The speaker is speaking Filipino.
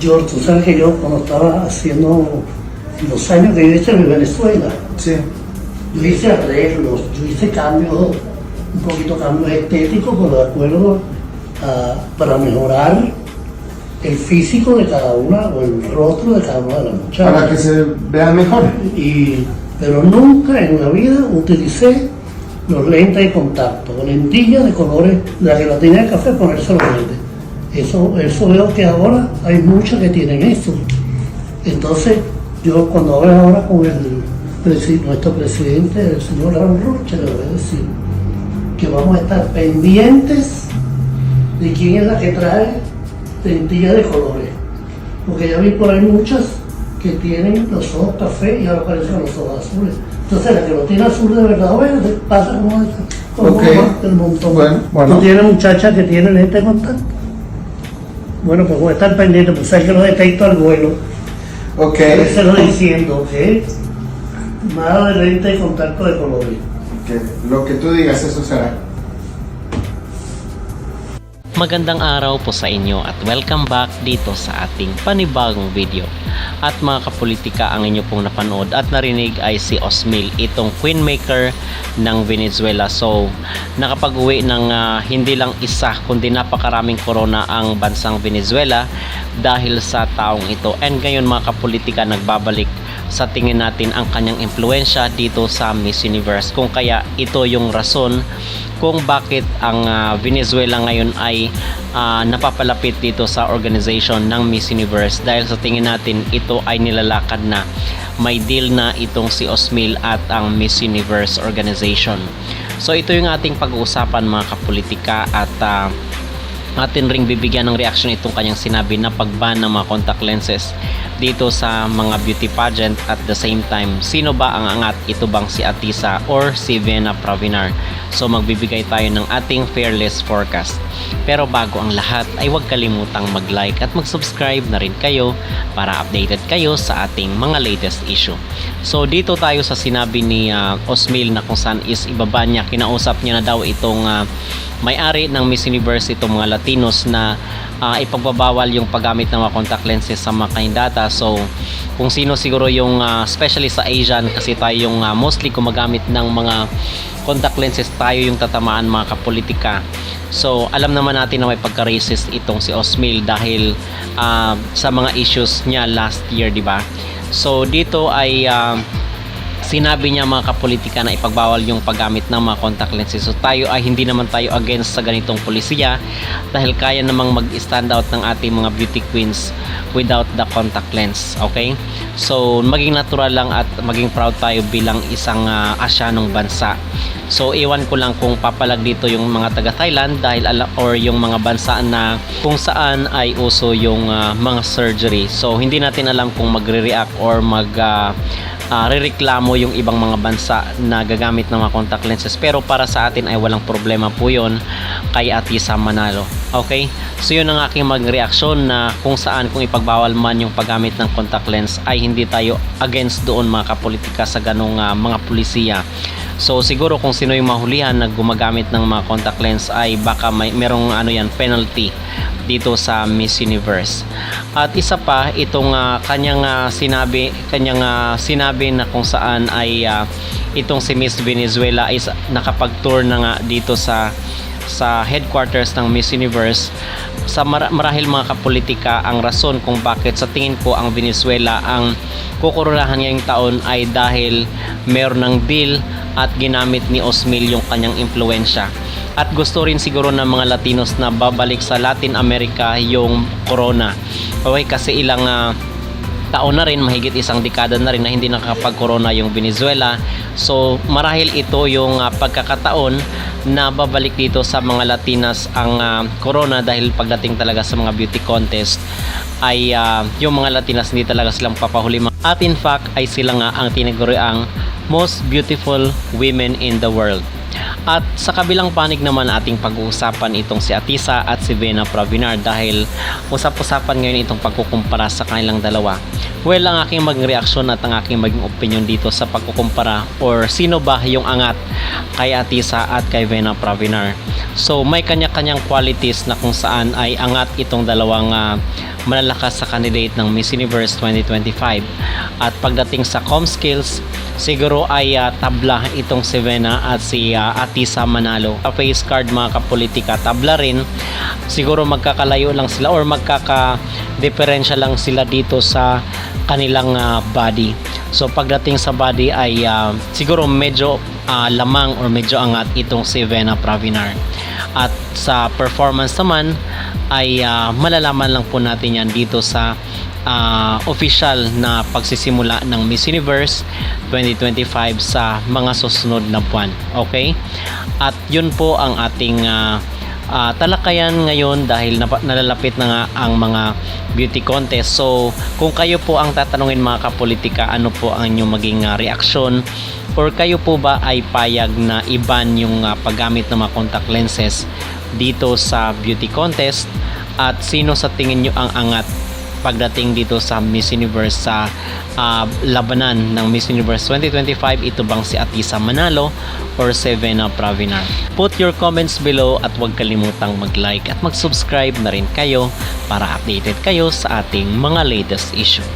George, tú sabes que yo cuando estaba haciendo los años que yo hice en Venezuela, Sí. yo hice arreglos, yo hice cambios, un poquito cambios estéticos, pero de acuerdo para mejorar el físico de cada una o el rostro de cada una de las muchachas. Para que se vean mejor. Pero nunca en la vida utilicé los lentes de contacto, lentillas de colores, la gelatina de café, ponerse los lentes. Eso veo que ahora hay muchas que tienen eso. Entonces, yo cuando hablo ahora con nuestro presidente, el señor Aaron Rocha, le voy a decir que vamos a estar pendientes de quién es la que trae lentillas de colores. Porque ya vi por ahí muchas que tienen los ojos café y ahora parecen los ojos azules. Entonces, la que lo tiene azul de verdad o verde pasa como Ok. el montón. Bueno. ¿Tú tienes muchachas que tienen lente de contacto? Bueno, pues voy a estar pendiente, pues sabes que lo detecto al vuelo. Ok. Se lo diciendo que nada de lente de contacto de colores. Que lo que tú digas, eso será. Magandang araw po sa inyo at welcome back dito sa ating panibagong video. At mga kapolitika, ang inyo pong napanood at narinig ay si Osmil, itong queenmaker ng Venezuela. So, nakapag-uwi ng hindi lang isa kundi napakaraming corona ang bansang Venezuela dahil sa taong ito. And ngayon mga kapolitika, nagbabalik sa tingin natin ang kanyang impluensya dito sa Miss Universe. Kung kaya ito yung rason kung bakit ang Venezuela ngayon ay napapalapit dito sa organization ng Miss Universe, dahil sa tingin natin ito ay nilalakad na, may deal na itong si Osmil at ang Miss Universe organization. So ito yung ating pag-uusapan mga kapolitika, at atin ring bibigyan ng reaction itong kanyang sinabi na pag-ban ng mga contact lenses dito sa mga beauty pageant. At the same time, sino ba ang angat? Ito bang si Atisa or si Vena Pravinar? So magbibigay tayo ng ating fearless forecast. Pero bago ang lahat ay huwag kalimutang mag-like at mag-subscribe na rin kayo para updated kayo sa ating mga latest issue. So dito tayo sa sinabi ni Osmil na kung saan is ibaba niya, kinausap niya na daw itong may-ari ng Miss Universe, itong mga Latinos, na ipagbabawal yung paggamit ng mga contact lenses sa mga kandidata. So kung sino siguro yung especially sa Asian, kasi tayo yung mostly gumagamit ng mga contact lenses, tayo yung tatamaan mga kapolitika. So alam naman natin na may pagka-racist itong si Osmil dahil sa mga issues niya last year, di ba? So dito ay sinabi niya mga kapolitika na ipagbawal yung paggamit ng mga contact lenses. So tayo ay hindi naman tayo against sa ganitong polisiya dahil kaya namang mag-stand out ng ating mga beauty queens without the contact lens. Okay? So maging natural lang at maging proud tayo bilang isang Asyanong bansa. So iwan ko lang kung papalag dito yung mga taga Thailand dahil or yung mga bansa na kung saan ay uso yung mga surgery. So hindi natin alam kung magre-react or rereklamo yung ibang mga bansa na gagamit ng mga contact lenses, pero para sa atin ay walang problema po yun kay Atisa Manalo. Okay? So yun ang aking magreaksyon na kung saan kung ipagbawal man yung paggamit ng contact lens ay hindi tayo against doon mga kapolitika sa ganong mga pulisiya. So siguro kung sino yung mahulihan na gumagamit ng mga contact lens ay baka merong penalty dito sa Miss Universe. At isa pa itong kanyang sinabi na kung saan ay itong si Miss Venezuela is nakapag-tour na nga dito sa headquarters ng Miss Universe. Sa marahil mga kapolitika, ang rason kung bakit sa tingin ko ang Venezuela ang kukoronahan ngayong taon ay dahil meron ng deal at ginamit ni Osmil yung kanyang impluensya. At gusto rin siguro ng mga Latinos na babalik sa Latin America yung corona. Okay, kasi ilang taon na rin, mahigit isang dekada na rin na hindi nakakapag-corona yung Venezuela. So marahil ito yung pagkakataon na babalik dito sa mga Latinas ang corona, dahil pagdating talaga sa mga beauty contest ay yung mga Latinas hindi talaga silang papahuli. At in fact ay sila nga ang tinaguriang most beautiful women in the world. At sa kabilang panig naman ating pag-uusapan itong si Atisa at si Vena Pravinar, dahil usap-usapan ngayon itong pagkukumpara sa kanilang dalawa. Well, ang aking maging reaksyon at ang aking maging opinion dito sa pagkukumpara or sino ba yung angat kay Atisa at kay Vena Pravinar. So may kanya-kanyang qualities na kung saan ay angat itong dalawang malalakas sa candidate ng Miss Universe 2025. At pagdating sa com skills, siguro ay tabla itong si Vena at si Atisa Manalo. Sa face card mga kapolitika, tabla rin. Siguro magkakalayo lang sila or magkaka-diferensya lang sila dito sa kanilang body. So pagdating sa body ay siguro medyo lamang or medyo angat itong si Vena Pravinar. At sa performance naman ay malalaman lang po natin yan dito sa official na pagsisimula ng Miss Universe 2025 sa mga susunod na buwan. Okay? At yun po ang ating talakayan ngayon dahil nalalapit na nga ang mga beauty contest. So kung kayo po ang tatanungin mga kapolitika, ano po ang inyong maging reaksyon, or kayo po ba ay payag na iban yung paggamit ng mga contact lenses dito sa beauty contest, at sino sa tingin nyo ang angat pagdating dito sa Miss Universe sa labanan ng Miss Universe 2025? Ito bang si Atisa Manalo or si Vena Pravinar? Put your comments below at huwag kalimutang mag-like at mag-subscribe na rin kayo para updated kayo sa ating mga latest issue.